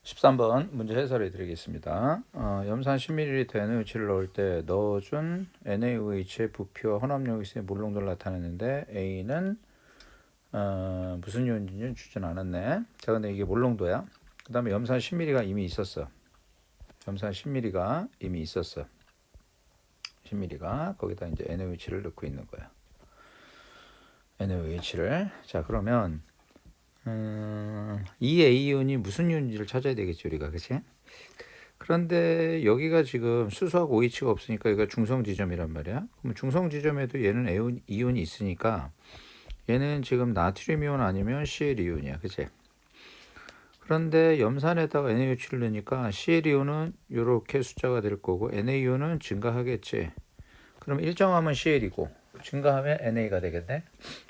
13번 문제 해설해 드리겠습니다. 염산 10ml NaOH를 넣을 때 넣어준 NaOH의 부피와 혼합용액의 몰롱도를 나타내는데 A는 무슨 이온인지는 주진 않았네. 자, 근데 이게 몰롱도야. 그 다음에 염산 10ml가 이미 있었어. 염산 10ml가 이미 있었어. 10ml가 거기다 이제 NaOH를 넣고 있는 거야. NaOH를. 자, 그러면 이 A이온이 무슨 이온인지를 찾아야 되겠죠, 우리가. 그치? 그런데 여기가 지금 수소하고 OH가 없으니까 여기가 중성 지점이란 말이야. 그럼 중성 지점에도 얘는 이온이 있으니까 얘는 지금 나트륨 이온 아니면 Cl 이온이야. 그치? 그런데 염산에다가 NaOH를 넣으니까 Cl 이온은 이렇게 숫자가 될 거고 Na 이온은 증가하겠지. 그럼 일정하면 Cl이고 증가하면 Na가 되겠네.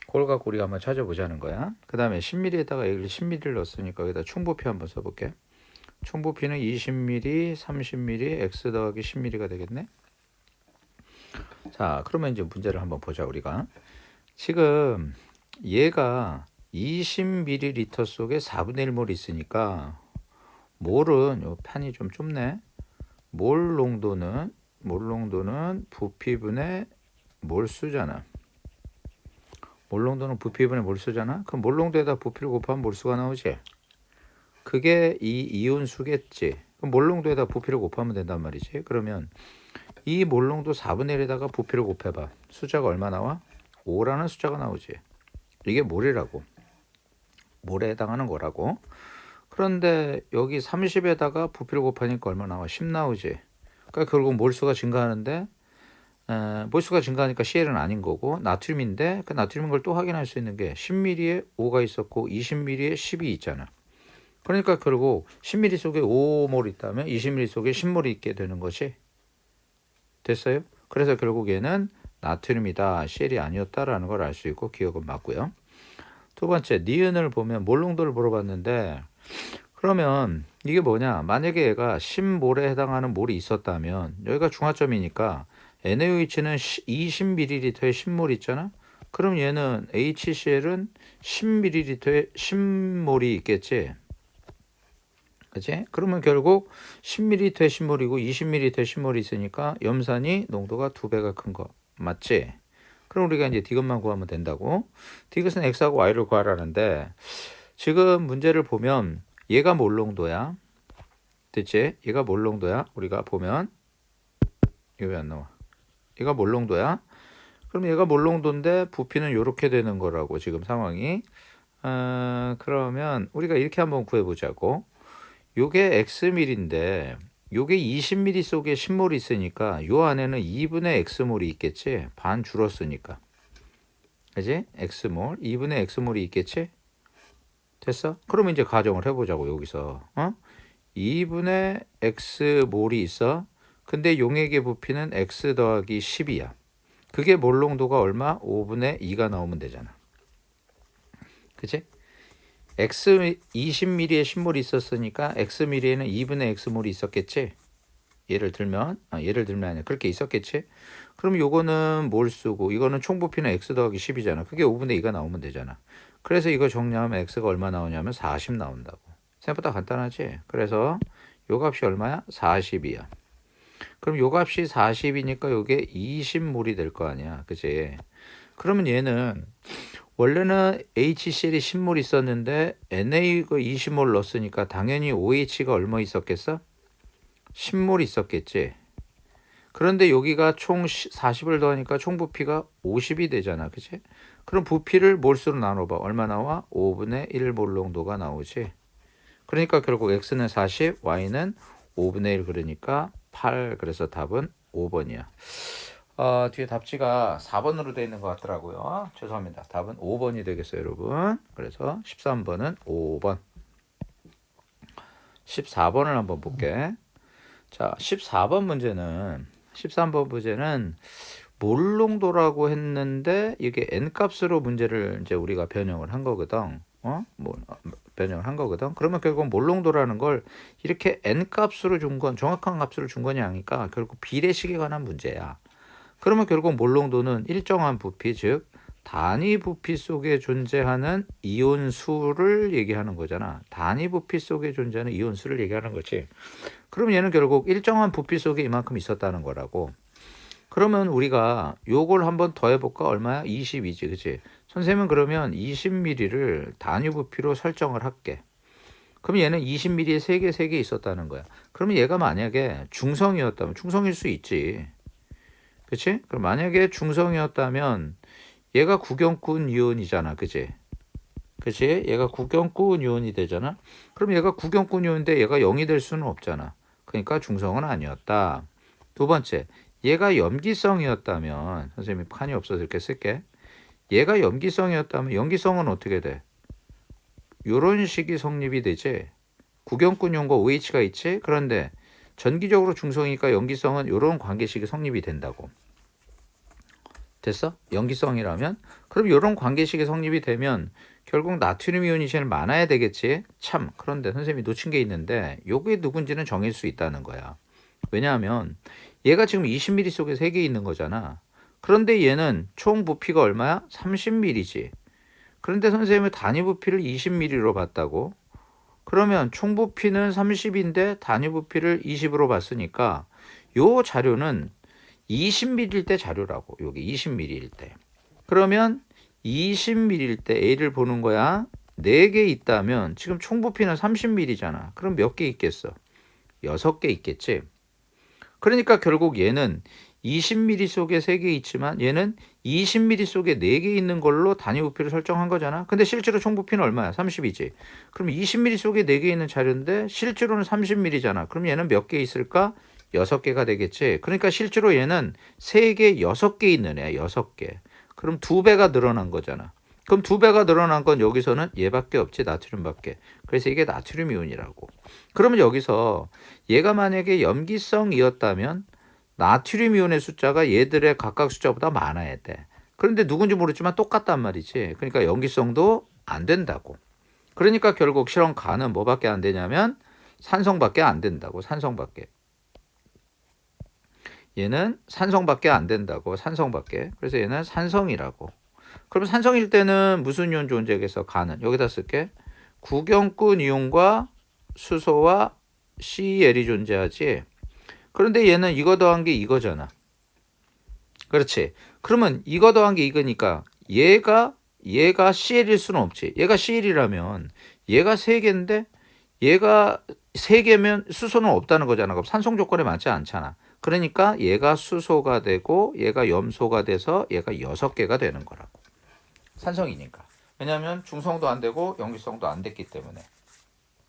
그걸 갖고 우리가 한번 찾아보자는 거야. 그 다음에 10ml에다가 여기 10ml를 넣었으니까 여기다 총부피 한번 써볼게. 총부피는 20ml, 30ml, x 더하기 10ml가 되겠네. 자, 그러면 이제 문제를 한번 보자 우리가. 지금 얘가 20ml 속에 4분의 1몰 있으니까 몰은 요 판이 좀 좁네. 몰 농도는 부피분의 몰수잖아. 몰농도는 부피분의 몰수잖아. 그럼 몰농도에다 부피를 곱하면 몰수가 나오지. 그게 이 이온수겠지. 그럼 몰농도에다 부피를 곱하면 된단 말이지. 그러면 이 몰농도 4분의 1에다가 부피를 곱해봐. 숫자가 얼마 나와? 5라는 숫자가 나오지. 이게 몰이라고. 몰에 해당하는 거라고. 그런데 여기 30에다가 부피를 곱하니까 얼마 나와? 10 나오지. 그러니까 결국 몰수가 증가하는데 몰수가 증가하니까 Cl은 아닌 거고 나트륨인데 그 나트륨인 걸 또 확인할 수 있는 게 10ml에 5가 있었고 20ml에 10이 있잖아. 그러니까 결국 10ml 속에 5몰 있다면 20ml 속에 10몰이 있게 되는 것이 됐어요? 그래서 결국 얘는 나트륨이다, Cl이 아니었다라는 걸 알 수 있고 기억은 맞고요. 두 번째, 니은을 보면 몰농도를 물어봤는데 그러면 이게 뭐냐? 만약에 얘가 10몰에 해당하는 몰이 있었다면 여기가 중화점이니까 NaOH는 20ml에 10몰 있잖아? 그럼 얘는 HCl은 10ml에 10몰이 있겠지? 그치? 그러면 결국 10ml에 10몰이고 20ml에 10몰이 있으니까 염산이 농도가 2배가 큰 거 맞지? 그럼 우리가 이제 디귿만 구하면 된다고. 디귿은 X하고 Y를 구하라는데 지금 문제를 보면 얘가 몰농도야. 됐지? 얘가 몰농도야. 우리가 보면 이거 왜 안 나와? 얘가 몰농도야. 그럼 얘가 몰농도인데 부피는 이렇게 되는 거라고 지금 상황이. 그러면 우리가 이렇게 한번 구해보자고. 요게 X밀인데 요게 20ml 속에 10몰이 있으니까 요 안에는 2분의 X몰이 있겠지. 반 줄었으니까. 그지? X몰 2분의 X몰이 있겠지. 됐어? 그러면 이제 가정을 해보자고 여기서. 2분의 X몰이 있어. 근데 용액의 부피는 X 더하기 10이야. 그게 몰농도가 얼마? 5분의 2가 나오면 되잖아. 그치? X 20ml에 10몰이 있었으니까 Xml에는 2분의 X몰이 있었겠지? 예를 들면 아니야. 그렇게 있었겠지? 그럼 요거는 몰수고 이거는 총부피는 X 더하기 10이잖아. 그게 5분의 2가 나오면 되잖아. 그래서 이거 정리하면 X가 얼마 나오냐면 40 나온다고. 생각보다 간단하지? 그래서 요 값이 얼마야? 40이야. 그럼 요 값이 40이니까 요게 20몰이 될 거 아니야. 그치? 그러면 얘는 원래는 HCl이 10몰 있었는데 Na가 20몰 넣었으니까 당연히 OH가 얼마 있었겠어? 10몰 있었겠지. 그런데 여기가 총 40을 더하니까 총 부피가 50이 되잖아. 그치? 그럼 부피를 몰수로 나눠봐. 얼마 나와? 5분의 1몰 농도가 나오지. 그러니까 결국 X는 40, Y는 5분의 1 그러니까 8. 그래서 답은 5번이야. 뒤에 답지가 4번으로 되어 있는 것 같더라고요. 죄송합니다. 답은 5번이 되겠어요, 여러분. 그래서 13번은 5번. 14번을 한번 볼게. 자, 14번 문제는 13번 문제는 몰농도라고 했는데 이게 n 값으로 문제를 이제 우리가 변형을 한 거거든. 변형을 한 거거든. 그러면 결국 몰농도라는 걸 이렇게 n 값으로 준 건 정확한 값으로 준 거냐 하니까 결국 비례식에 관한 문제야. 그러면 결국 몰농도는 일정한 부피 즉 단위 부피 속에 존재하는 이온수를 얘기하는 거잖아. 단위 부피 속에 존재하는 이온수를 얘기하는 거지. 그럼 얘는 결국 일정한 부피 속에 이만큼 있었다는 거라고. 그러면 우리가 요걸 한번 더 해볼까? 얼마야? 22지, 그치? 선생님은 그러면 20ml를 단위 부피로 설정을 할게. 그럼 얘는 20ml에 3개 있었다는 거야. 그러면 얘가 만약에 중성이었다면, 중성일 수 있지. 그치? 그럼 만약에 중성이었다면 얘가 구경꾼 이온이잖아. 그치? 그치? 얘가 구경꾼 이온이 되잖아. 그럼 얘가 구경꾼 이온인데 얘가 0이 될 수는 없잖아. 그러니까 중성은 아니었다. 두 번째, 얘가 염기성이었다면, 선생님이 판이 없어서 이렇게 쓸게. 얘가 염기성이었다면 염기성은 어떻게 돼? 요런 식이 성립이 되지. 구경꾼 이온과 OH가 있지. 그런데 전기적으로 중성이니까 염기성은 요런 관계식이 성립이 된다고. 됐어? 염기성이라면? 그럼 요런 관계식이 성립이 되면 결국 나트륨 이온이 제일 많아야 되겠지. 참, 그런데 선생님이 놓친 게 있는데 요게 누군지는 정할 수 있다는 거야. 왜냐하면 얘가 지금 20ml 속에 3개 있는 거잖아. 그런데 얘는 총 부피가 얼마야? 30ml지. 그런데 선생님은 단위 부피를 20ml로 봤다고? 그러면 총 부피는 30인데 단위 부피를 20으로 봤으니까 요 자료는 20ml일 때 자료라고. 여기 20ml일 때. 그러면 20ml일 때 A를 보는 거야. 4개 있다면 지금 총 부피는 30ml잖아. 그럼 몇 개 있겠어? 6개 있겠지. 그러니까 결국 얘는 20ml 속에 3개 있지만 얘는 20ml 속에 4개 있는 걸로 단위 부피를 설정한 거잖아. 근데 실제로 총 부피는 얼마야? 30이지. 그럼 20ml 속에 4개 있는 자료인데 실제로는 30ml잖아. 그럼 얘는 몇 개 있을까? 6개가 되겠지. 그러니까 실제로 얘는 3개, 6개 있는 애야. 6개. 그럼 2배가 늘어난 거잖아. 그럼 2배가 늘어난 건 여기서는 얘밖에 없지. 나트륨밖에. 그래서 이게 나트륨 이온이라고. 그러면 여기서 얘가 만약에 염기성이었다면 나트륨 이온의 숫자가 얘들의 각각 숫자보다 많아야 돼. 그런데 누군지 모르지만 똑같단 말이지. 그러니까 염기성도 안 된다고. 그러니까 결국 실험 가는 뭐밖에 안 되냐면 산성밖에 안 된다고. 산성밖에. 얘는 산성밖에 안 된다고. 산성밖에. 그래서 얘는 산성이라고. 그럼 산성일 때는 무슨 이온 존재겠어? 가는. 여기다 쓸게. 구경꾼 이온과 수소와 CL이 존재하지. 그런데 얘는 이거 더한 게 이거잖아. 그렇지. 그러면 이거 더한 게 이거니까 얘가 CL일 수는 없지. 얘가 CL이라면 얘가 3개인데 얘가 3개면 수소는 없다는 거잖아. 그럼 산성 조건에 맞지 않잖아. 그러니까 얘가 수소가 되고 얘가 염소가 돼서 얘가 6개가 되는 거라고. 산성이니까. 왜냐하면 중성도 안 되고 염기성도 안 됐기 때문에.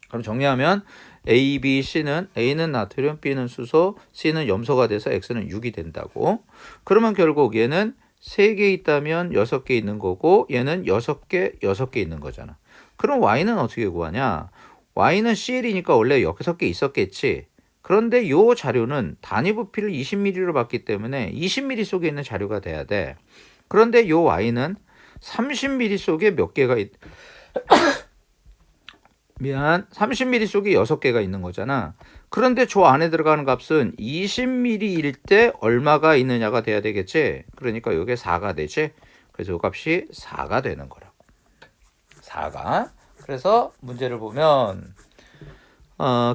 그럼 정리하면 A, B, C는 A는 나트륨, B는 수소, C는 염소가 돼서 X는 6이 된다고. 그러면 결국 얘는 3개 있다면 6개 있는 거고 얘는 6개 있는 거잖아. 그럼 Y는 어떻게 구하냐? Y는 CL이니까 원래 6개 있었겠지. 그런데 이 자료는 단위 부피를 20ml로 봤기 때문에 20ml 속에 있는 자료가 돼야 돼. 그런데 이 Y는 30ml 속에 몇 개가 30ml 속에 6개가 있는 거잖아. 그런데 저 안에 들어가는 값은 20ml일 때 얼마가 있느냐가 돼야 되겠지. 그러니까 이게 4가 되지. 그래서 이 값이 4가 되는 거라고. 4가. 그래서 문제를 보면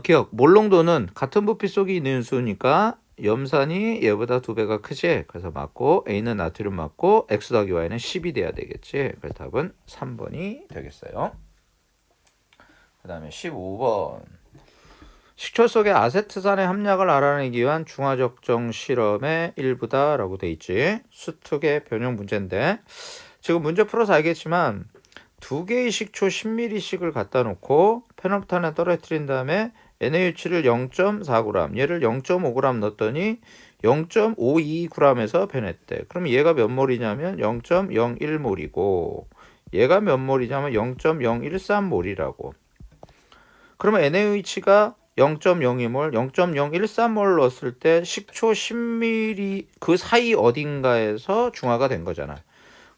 기억. 몰롱도는 같은 부피 속에 있는 수니까 염산이 얘보다 2배가 크지. 그래서 맞고 A는 나트륨 맞고 X 더하기 Y는 10이 돼야 되겠지. 그래서 답은 3번이 되겠어요. 그 다음에 15번. 식초 속의 아세트산의 함량을 알아내기 위한 중화적정 실험의 일부다 라고 돼 있지. 수특의 변형 문제인데 지금 문제 풀어서 알겠지만 2개의 식초 10ml씩을 갖다 놓고 페놀프탄에 떨어뜨린 다음에 NaOH를 0.4g, 얘를 0.5g 넣었더니 0.52g에서 변했대. 그럼 얘가 몇 몰이냐면 0.01몰이고 얘가 몇 몰이냐면 0.013몰이라고. 그러면 NaOH가 0.02몰, 0.013몰 넣었을 때 식초 10ml 그 사이 어딘가에서 중화가 된 거잖아.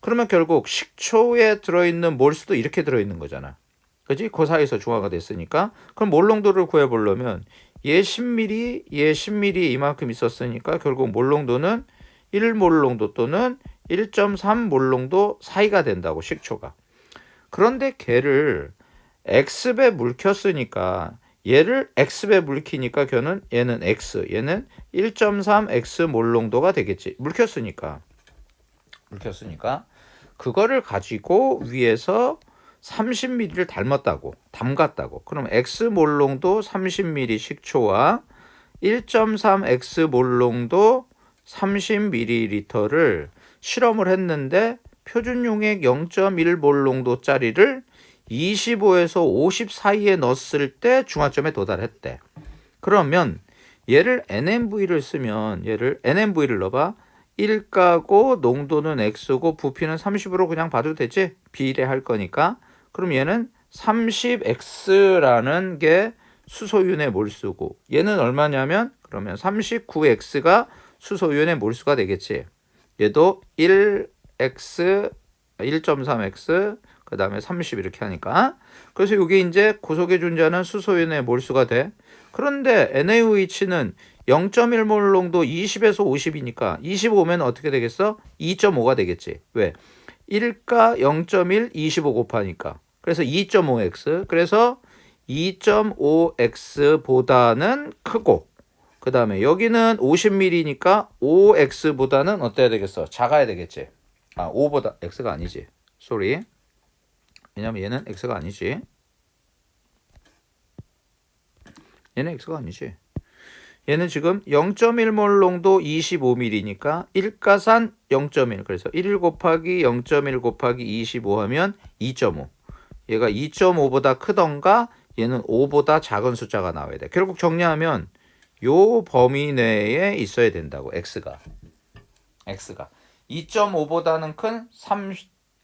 그러면 결국 식초에 들어있는 몰수도 이렇게 들어있는 거잖아. 그지? 그 사이에서 중화가 됐으니까. 그럼 몰농도를 구해보려면 얘 10ml, 얘 10ml 이만큼 있었으니까 결국 몰농도는 1몰 농도 또는 1.3 몰롱도 사이가 된다고 식초가. 그런데 걔를 X배 물켰으니까 얘를 X배 물키니까 얘는 X, 얘는 1.3 X 몰롱도가 되겠지. 물켰으니까 그거를 가지고 위에서 30ml를 담갔다고. 그럼 X 몰롱도 30ml 식초와 1.3 X 몰롱도 30ml를 실험을 했는데 표준 용액 0.1 몰롱도짜리를 25에서 50 사이에 넣었을 때 중화점에 도달했대. 그러면 얘를 NMV를 쓰면 얘를 NMV를 넣어봐. 1가고 농도는 X고 부피는 30으로 그냥 봐도 되지? 비례할 거니까. 그럼 얘는 30X라는 게 수소윤의 몰수고 얘는 얼마냐면 그러면 39X가 수소윤의 몰수가 되겠지. 얘도 1X, 1.3X, 그 다음에 30 이렇게 하니까. 그래서 이게 이제 고속에 존재하는 수소윤의 몰수가 돼. 그런데 NaOH는 0.1몰 농도 20에서 50이니까 25면 어떻게 되겠어? 2.5가 되겠지. 왜? 1가 0.1, 25 곱하니까. 그래서 2.5x. 그래서 2.5x보다는 크고 그 다음에 여기는 50ml니까 5x보다는 어때야 되겠어? 작아야 되겠지. 5보다 x가 아니지. 쏘리. 왜냐면 얘는 x가 아니지. 얘는 x가 아니지. 얘는 지금 0.1몰 농도 25ml니까 1가산 0.1. 그래서 1 곱하기 0.1 곱하기 25 하면 2.5. 얘가 2.5보다 크던가 얘는 5보다 작은 숫자가 나와야 돼. 결국 정리하면 요 범위 내에 있어야 된다고. x가 2.5보다는 큰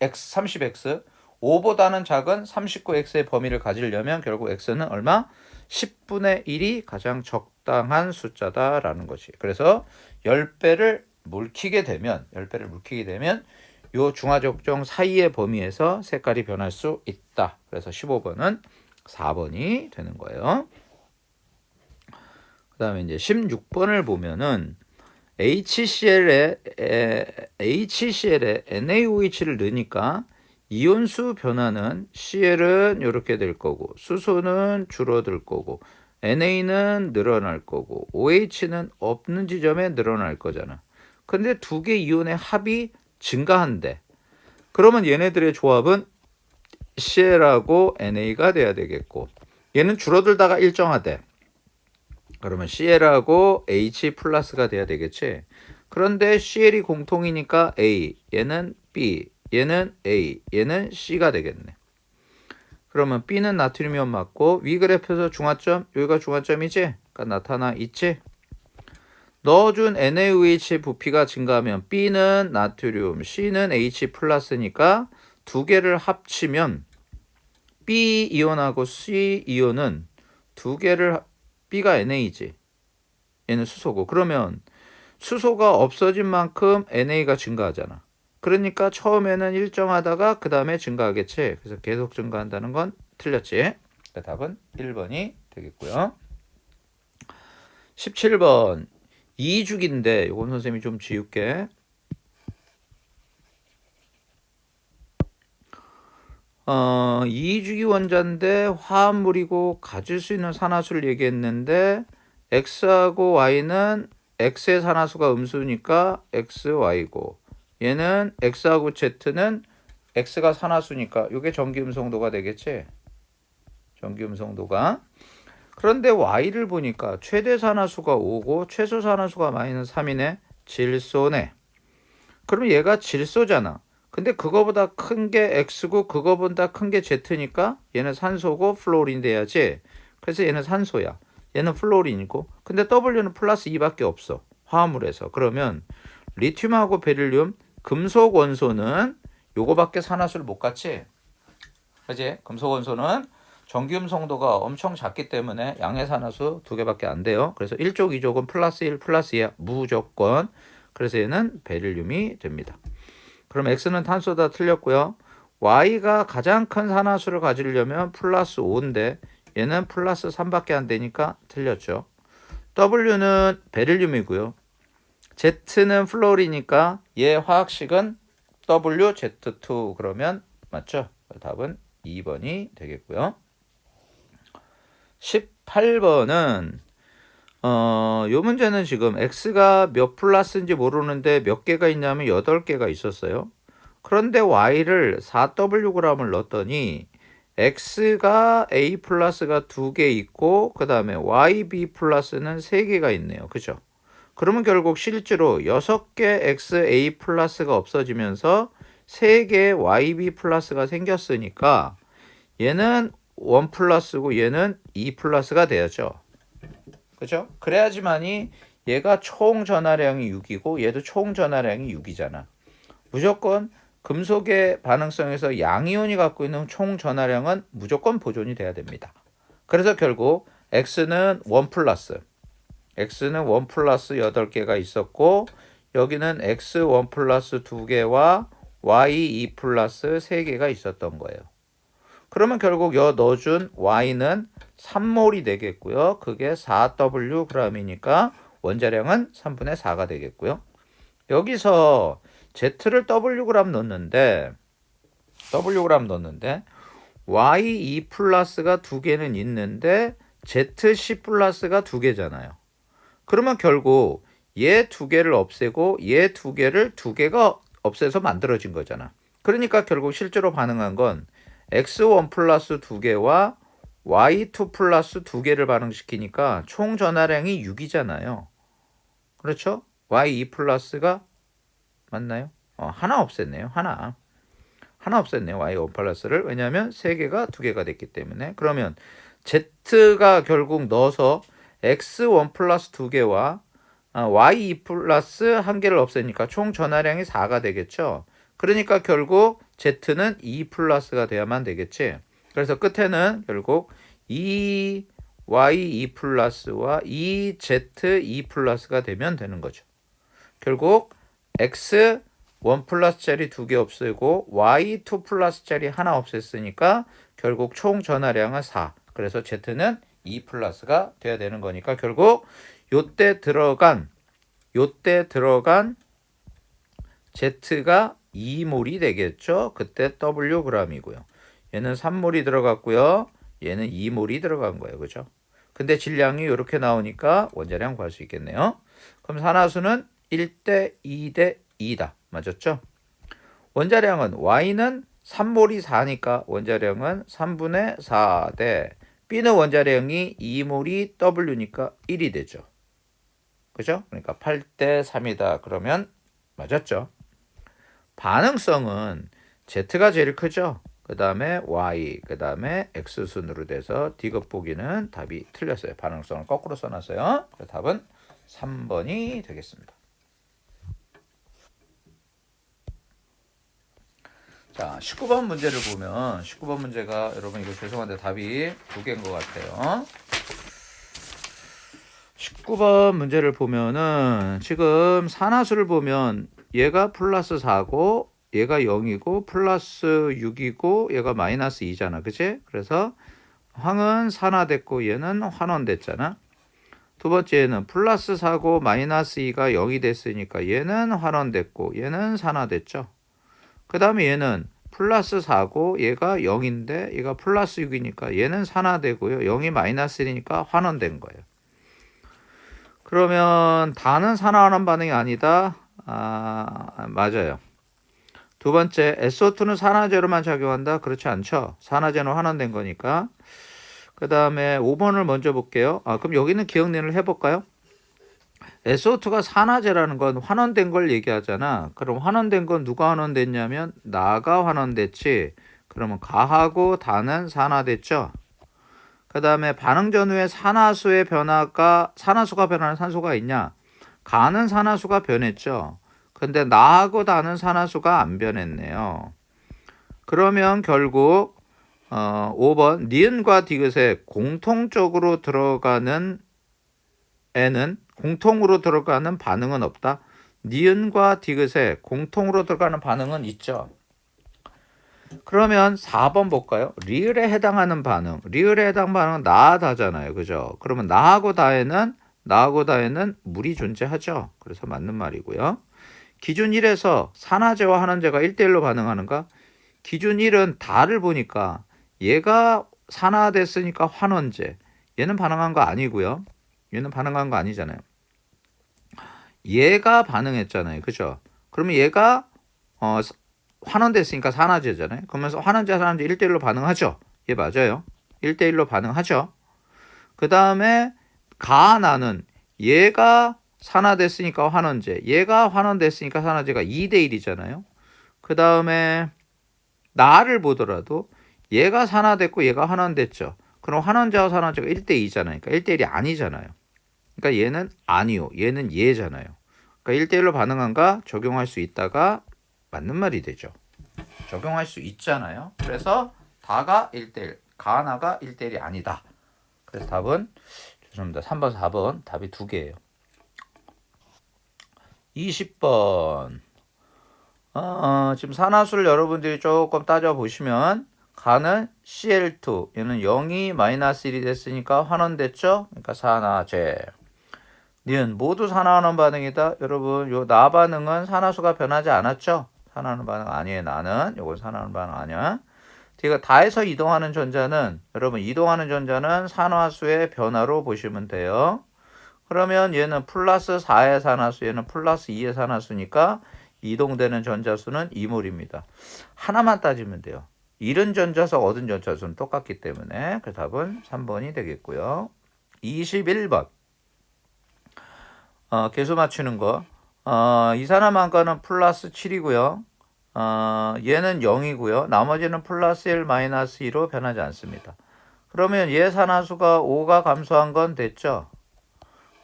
30x, 5보다는 작은 39x의 범위를 가지려면 결국 x는 얼마? 10분의 1이 가장 적당한 숫자다라는 거지. 그래서 10배를 물키게 되면 요 중화적정 사이의 범위에서 색깔이 변할 수 있다. 그래서 15번은 4번이 되는 거예요. 그 다음에 이제 16번을 보면은 HCl에 NaOH를 넣으니까 이온수 변화는 Cl은 이렇게 될 거고 수소는 줄어들 거고 NA는 늘어날 거고 OH는 없는 지점에 늘어날 거잖아. 근데 두 개 이온의 합이 증가한대. 그러면 얘네들의 조합은 Cl하고 NA가 돼야 되겠고 얘는 줄어들다가 일정하대. 그러면 Cl하고 H 플러스가 돼야 되겠지. 그런데 Cl이 공통이니까 A, 얘는 B, 얘는 A, 얘는 C가 되겠네. 그러면 B는 나트륨이온 맞고 위 그래프에서 중화점, 여기가 중화점이지? 그러니까 나타나 있지? 넣어준 NaOH의 부피가 증가하면 B는 나트륨, C는 H 플러스니까 두 개를 합치면 B 이온하고 C 이온은 두 개를 B가 NA지. 얘는 수소고. 그러면 수소가 없어진 만큼 NA가 증가하잖아. 그러니까 처음에는 일정하다가 그 다음에 증가하겠지. 그래서 계속 증가한다는 건 틀렸지. 그러니까 답은 1번이 되겠고요. 17번 2주기인데 이건 선생님이 좀 지울게. 2주기 원자인데 화합물이고 가질 수 있는 산화수를 얘기했는데 X하고 Y는 X의 산화수가 음수니까 X, Y고 얘는 X하고 Z는 X가 산화수니까 이게 전기음성도가 되겠지. 전기음성도가. 그런데 Y를 보니까 최대 산화수가 5고 최소 산화수가 마이너스 3이네. 질소네. 그럼 얘가 질소잖아. 근데 그거보다 큰 게 X고 그거보다 큰 게 Z니까 얘는 산소고 플로린 돼야지. 그래서 얘는 산소야. 얘는 플로린이고. 근데 W는 플러스 2밖에 없어. 화합물에서. 그러면 리튬하고 베릴륨, 금속 원소는 요거밖에 산화수를 못 갖지. 그지? 금속 원소는 전기음성도가 엄청 작기 때문에 양의 산화수 2개밖에 안 돼요. 그래서 1족, 2족은 플러스 1, 플러스 2야. 무조건. 그래서 얘는 베릴륨이 됩니다. 그럼 X는 탄소다 틀렸고요. Y가 가장 큰 산화수를 가지려면 플러스 5인데 얘는 플러스 3밖에 안 되니까 틀렸죠. W는 베릴륨이고요. Z는 플로리니까 얘 화학식은 WZ2 그러면 맞죠? 답은 2번이 되겠고요. 18번은 요 문제는 지금 x가 몇 플러스인지 모르는데 몇 개가 있냐면 8개가 있었어요. 그런데 y를 4wg을 넣었더니 x가 a 플러스가 2개 있고 그 다음에 yb 플러스는 3개가 있네요. 그죠? 그러면 결국 실제로 6개 xa 플러스가 없어지면서 3개 yb 플러스가 생겼으니까 얘는 1 플러스고 얘는 2 플러스가 돼야죠. 그죠? 그래야지만이 얘가 총 전하량이 6이고 얘도 총 전하량이 6이잖아. 무조건 금속의 반응성에서 양이온이 갖고 있는 총 전하량은 무조건 보존이 돼야 됩니다. 그래서 결국 X는 1 플러스 X는 1 플러스 8개가 있었고 여기는 X1 플러스 2개와 Y2 플러스 3개가 있었던 거예요. 그러면 결국 여 넣어준 Y는 3몰이 되겠고요. 그게 4Wg이니까 원자량은 3분의 4가 되겠고요. 여기서 Z를 Wg 넣는데 Y2 플러스가 2개는 있는데 ZC 플러스가 2개잖아요. 그러면 결국 얘 2개를 없애고 얘 2개를 2개가 없애서 만들어진 거잖아. 그러니까 결국 실제로 반응한 건 X1 플러스 2개와 Y2 플러스 2개를 반응시키니까 총 전하량이 6이잖아요. 그렇죠? Y2 플러스가 맞나요? 하나 없앴네요. 하나 없앴네요. Y1 플러스를. 왜냐하면 3개가 2개가 됐기 때문에. 그러면 Z가 결국 넣어서 X1 플러스 2개와 Y2 플러스 1개를 없애니까 총 전하량이 4가 되겠죠. 그러니까 결국 Z는 2 플러스가 돼야만 되겠지. 그래서 끝에는 결국 2Y2 플러스와 2Z2 플러스가 되면 되는 거죠. 결국 X 1 플러스짜리 2개 없애고 Y2 플러스짜리 하나 없앴으니까 결국 총 전하량은 4. 그래서 Z는 2 플러스가 돼야 되는 거니까 결국 요때 들어간 Z가 2몰이 되겠죠. 그때 Wg이고요. 얘는 3몰이 들어갔고요. 얘는 2몰이 들어간 거예요. 그죠? 근데 질량이 이렇게 나오니까 원자량 구할 수 있겠네요. 그럼 산화수는 1대 2대 2다. 맞았죠? 원자량은 Y는 3몰이 4니까 원자량은 3분의 4대 B는 원자량이 2몰이 W니까 1이 되죠. 그죠? 그러니까 8대 3이다. 그러면 맞았죠? 반응성은 Z가 제일 크죠? 그 다음에 Y, 그 다음에 X 순으로 돼서 D급 보기는 답이 틀렸어요. 반응성을 거꾸로 써놨어요. 답은 3번이 되겠습니다. 자, 19번 문제를 보면 19번 문제가 여러분 이거 죄송한데 답이 2개인 것 같아요. 19번 문제를 보면은 지금 산화수를 보면 얘가 플러스 4고 얘가 0이고 플러스 6이고 얘가 마이너스 2잖아. 그치? 그래서 황은 산화됐고 얘는 환원됐잖아. 두 번째는 플러스 4고 마이너스 2가 0이 됐으니까 얘는 환원됐고 얘는 산화됐죠. 그 다음에 얘는 플러스 4고 얘가 0인데 얘가 플러스 6이니까 얘는 산화되고요. 0이 마이너스 1이니까 환원된 거예요. 그러면 다는 산화하는 반응이 아니다. 맞아요. 두 번째, SO2는 산화제로만 작용한다. 그렇지 않죠. 산화제는 환원된 거니까. 그 다음에 5번을 먼저 볼게요. 그럼 여기는 기억론을 해볼까요? SO2가 산화제라는 건 환원된 걸 얘기하잖아. 그럼 환원된 건 누가 환원됐냐면 나가 환원됐지. 그러면 가하고 다는 산화됐죠. 그 다음에 반응 전후에 산화수의 변화가 산화수가 변하는 산소가 있냐? 가는 산화수가 변했죠. 근데 나하고 다는 산화수가 안 변했네요. 그러면 결국 5번 니은과 디귿에 공통적으로 들어가는 N은 공통으로 들어가는 반응은 없다. 니은과 디귿에 공통으로 들어가는 반응은 있죠. 그러면 4번 볼까요? 리을에 해당하는 반응. 리을에 해당하는 반응은 나, 다잖아요. 그죠? 그러면 나하고 다에는 나하고 다에는 물이 존재하죠. 그래서 맞는 말이고요. 기준 1에서 산화제와 환원제가 1대1로 반응하는가? 기준 1은 다를 보니까 얘가 산화됐으니까 환원제. 얘는 반응한 거 아니고요. 얘는 반응한 거 아니잖아요. 얘가 반응했잖아요. 그죠? 그러면 얘가 환원됐으니까 산화제잖아요. 그러면서 환원제, 산화제 1대1로 반응하죠. 얘 맞아요. 1대1로 반응하죠. 그 다음에 가나는 얘가 산화됐으니까 환원제, 얘가 환원됐으니까 산화제가 2대1이잖아요. 그 다음에 나를 보더라도 얘가 산화됐고 얘가 환원됐죠. 그럼 환원제와 산화제가 1대2잖아요. 그러니까 1대1이 아니잖아요. 그러니까 얘는 아니요. 얘는 얘잖아요. 그러니까 1대1로 반응한가 적용할 수 있다가 맞는 말이 되죠. 적용할 수 있잖아요. 그래서 다가 1대1, 가나가 1대1이 아니다. 그래서 답은 죄송합니다. 3번, 4번 답이 두 개예요. 20번. 지금 산화수를 여러분들이 조금 따져보시면 가는 Cl2 얘는 0이 마이너스 1이 됐으니까 환원됐죠. 그러니까 산화제. 니은 모두 산화하는 반응이다. 여러분 요 나 반응은 산화수가 변하지 않았죠. 산화하는 반응 아니에요. 나는 요건 산화하는 반응 아니야. 그러니까 다에서 이동하는 전자는 여러분 이동하는 전자는 산화수의 변화로 보시면 돼요. 그러면 얘는 플러스 4의 산화수, 얘는 플러스 2의 산화수니까 이동되는 전자수는 2몰입니다. 하나만 따지면 돼요. 잃은 전자수, 얻은 전자수는 똑같기 때문에 그 답은 3번이 되겠고요. 21번. 계수 맞추는 거. 이산화만가는 플러스 7이고요. 얘는 0이고요. 나머지는 플러스 1, 마이너스 2로 변하지 않습니다. 그러면 얘 산화수가 5가 감소한 건 됐죠?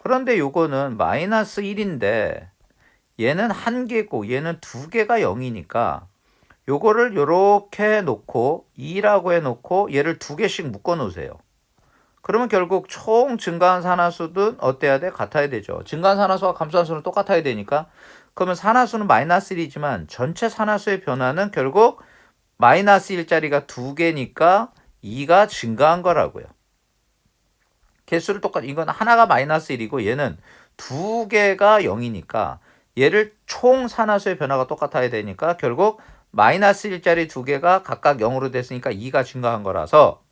그런데 요거는 마이너스 1인데 얘는 1개고 얘는 2개가 0이니까 요거를 요렇게 놓고 2라고 해놓고 얘를 2개씩 묶어 놓으세요. 그러면 결국 총 증가한 산화수는 어때야 돼? 같아야 되죠. 증가한 산화수와 감소한 수는 똑같아야 되니까 그러면 산화수는 마이너스 1이지만 전체 산화수의 변화는 결국 마이너스 1짜리가 2개니까 2가 증가한 거라고요. 개수를 똑같이 이건 하나가 마이너스 1이고 얘는 2개가 0이니까 얘를 총 산화수의 변화가 똑같아야 되니까 결국 마이너스 1짜리 2개가 각각 0으로 됐으니까 2가 증가한 거라서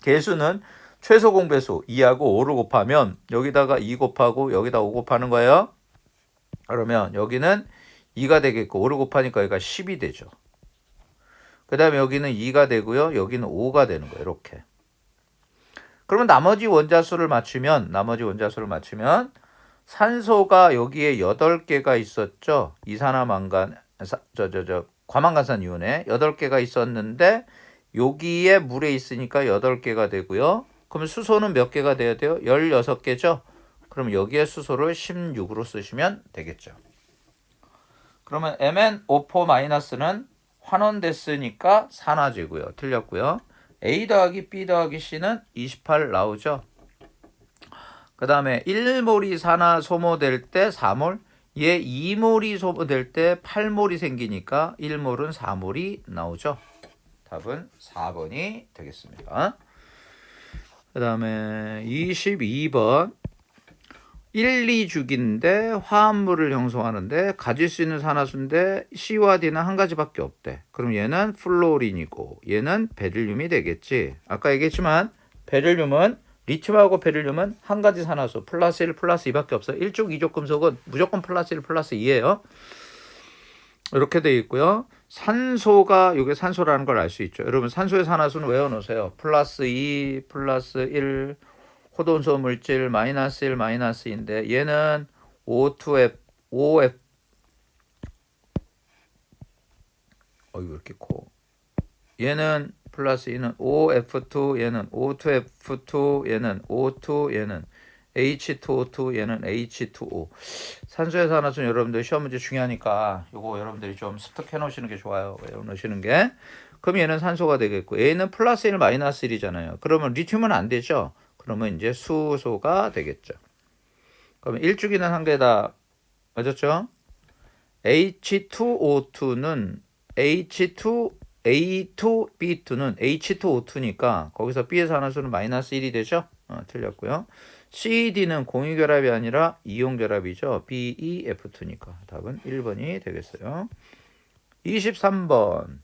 개수는 최소 공배수 2하고 5를 곱하면 여기다가 2 곱하고 여기다 5 곱하는 거예요. 그러면 여기는 2가 되겠고 5를 곱하니까 여기가 10이 되죠. 그 다음에 여기는 2가 되고요. 여기는 5가 되는 거예요. 이렇게. 그러면 나머지 원자수를 맞추면 산소가 여기에 8개가 있었죠. 이산화만간 과망간산 이온에 8개가 있었는데 여기에 물에 있으니까 8개가 되고요. 그러면 수소는 몇 개가 돼야 돼요? 16개죠. 그럼 여기에 수소를 16으로 쓰시면 되겠죠. 그러면 MnO4-는 환원됐으니까 산화제고요. 틀렸고요. A 더하기 B 더하기 C는 28 나오죠. 그 다음에 1몰이 산화 소모될 때 4몰, 얘 2몰이 소모될 때 8몰이 생기니까 1몰은 4몰이 나오죠. 답은 4번이 되겠습니다. 그 다음에 22번 1, 2주기인데 화합물을 형성하는데 가질 수 있는 산화수인데 C와 D는 한 가지밖에 없대. 그럼 얘는 플로린이고 얘는 베릴륨이 되겠지. 아까 얘기했지만 베릴륨은 리튬하고 베릴륨은 한 가지 산화수 플러스 1 플러스 2밖에 없어. 1족 2족 금속은 무조건 플러스 1 플러스 2예요. 이렇게 되어 있고요. 산소가 이게 산소라는 걸 알 수 있죠. 여러분 산소의 산화수는 외워놓으세요. 플러스 2 플러스 1 호돈소 물질 마이너스 1 마이너스인데 얘는 O2F OF 왜 이렇게 커? 얘는 플러스 2는 OF2 얘는 O2F2 얘는 O2 얘는 H2O2 얘는 H2O. 산소의 산화수는 여러분들 시험 문제 중요하니까 요거 여러분들이 좀 습득해 놓으시는 게 좋아요. 외워 놓으시는 게. 그럼 얘는 산소가 되겠고 A는 플러스 1 마이너스 1이잖아요. 그러면 리튬은 안 되죠. 그러면 이제 수소가 되겠죠. 그러면 1주기는 한 개다. 맞았죠? H2O2는 H2 A2, B2는 H2O2니까 거기서 B에서 하나수는 마이너스 1이 되죠? 틀렸고요. C, D는 공유결합이 아니라 이용결합이죠. BeF2니까 답은 1번이 되겠어요. 23번.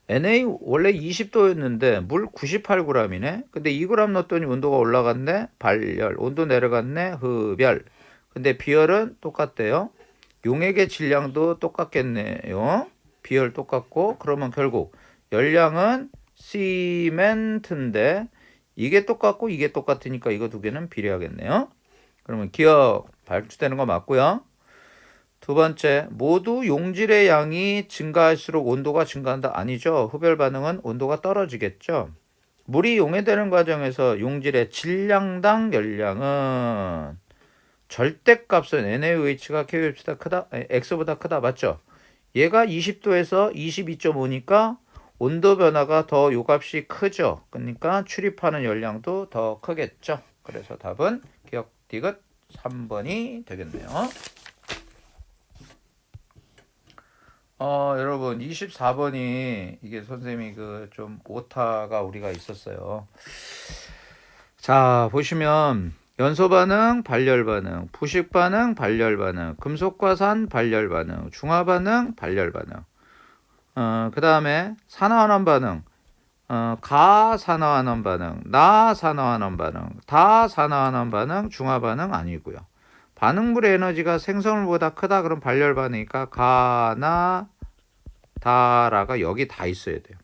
Na 원래 20도였는데 물 98g이네. 근데 2g 넣었더니 온도가 올라갔네. 발열. 온도 내려갔네. 흡열. 근데 비열은 똑같대요. 용액의 질량도 똑같겠네요. 비열 똑같고 그러면 결국 열량은 시멘트인데 이게 똑같고 이게 똑같으니까 이거 두 개는 비례하겠네요. 그러면 기억 발주되는 거 맞고요. 두 번째, 모두 용질의 양이 증가할수록 온도가 증가한다. 아니죠. 흡열 반응은 온도가 떨어지겠죠. 물이 용해되는 과정에서 용질의 질량당 열량은 절대값은 NaOH가 KOH보다 크다, X보다 크다. 맞죠? 얘가 20도에서 22.5니까 온도 변화가 더 요 값이 크죠. 그러니까 출입하는 열량도 더 크겠죠. 그래서 답은 기억 디귿 3번이 되겠네요. 여러분 24번이 이게 선생님이 그 좀 오타가 우리가 있었어요. 자, 보시면 연소 반응, 발열 반응, 부식 반응, 발열 반응, 금속과 산 발열 반응, 중화 반응, 발열 반응. 그 다음에 산화환원 반응, 가산화환원 반응, 나산화환원 반응, 다산화환원 반응, 중화 반응 아니고요. 반응물의 에너지가 생성물보다 크다 그럼 발열 반응이니까 가나 다라가 여기 다 있어야 돼요.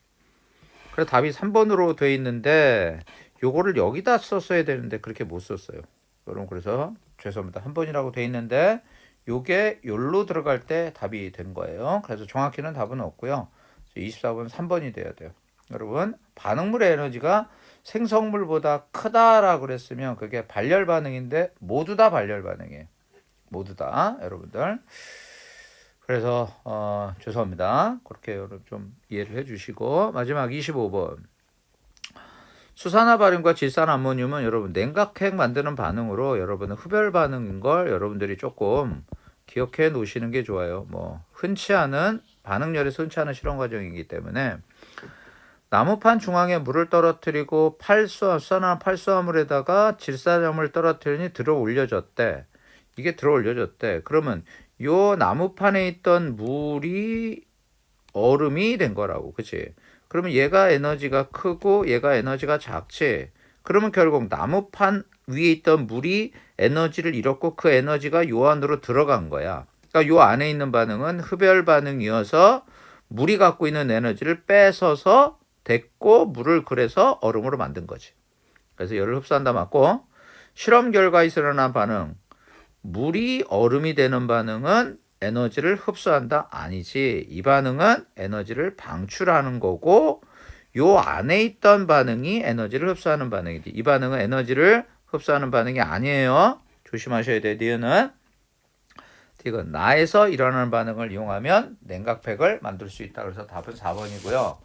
그래서 답이 3번으로 돼 있는데 요거를 여기다 썼어야 되는데 그렇게 못 썼어요. 여러분 그래서 죄송합니다. 한 번이라고 돼 있는데 요게 요로 들어갈 때 답이 된 거예요. 그래서 정확히는 답은 없고요. 24번 3번이 돼야 돼요. 여러분 반응물의 에너지가 생성물보다 크다라고 그랬으면 그게 발열 반응인데 모두 다 발열 반응이에요. 모두 다 여러분들. 그래서 죄송합니다. 그렇게 여러분 좀 이해를 해주시고 마지막 25번. 수산화 발음과 질산 암모늄은 여러분 냉각핵 만드는 반응으로 여러분은 흡열 반응인 걸 여러분들이 조금 기억해 놓으시는 게 좋아요. 뭐 흔치 않은 반응열에서 흔치 않은 실험 과정이기 때문에 나무판 중앙에 물을 떨어뜨리고 수산화 팔수화물에다가 질산염을 떨어뜨리니 들어 올려졌대. 이게 들어 올려졌대. 그러면 요 나무판에 있던 물이 얼음이 된 거라고. 그치? 그러면 얘가 에너지가 크고 얘가 에너지가 작지. 그러면 결국 나무판 위에 있던 물이 에너지를 잃었고 그 에너지가 요 안으로 들어간 거야. 그러니까 요 안에 있는 반응은 흡열 반응이어서 물이 갖고 있는 에너지를 뺏어서 됐고 물을 그래서 얼음으로 만든 거지. 그래서 열을 흡수한다 맞고 실험 결과에서 일어난 반응 물이 얼음이 되는 반응은 에너지를 흡수한다? 아니지. 이 반응은 에너지를 방출하는 거고 요 안에 있던 반응이 에너지를 흡수하는 반응이지. 이 반응은 에너지를 흡수하는 반응이 아니에요. 조심하셔야 돼요. 니은은 이건 나에서 일어나는 반응을 이용하면 냉각팩을 만들 수 있다. 그래서 답은 4번이고요.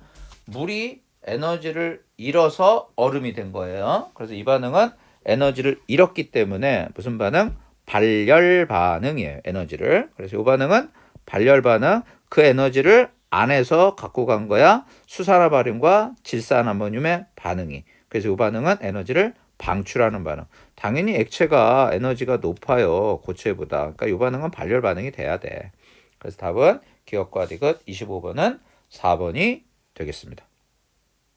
물이 에너지를 잃어서 얼음이 된 거예요. 그래서 이 반응은 에너지를 잃었기 때문에 무슨 반응? 발열 반응이에요. 에너지를. 그래서 이 반응은 발열 반응. 그 에너지를 안에서 갖고 간 거야. 수산화 발음과 질산아모늄의 반응이. 그래서 이 반응은 에너지를 방출하는 반응. 당연히 액체가 에너지가 높아요. 고체보다. 그러니까 이 반응은 발열 반응이 돼야 돼. 그래서 답은 기억과 디귿 25번은 4번이 되겠습니다.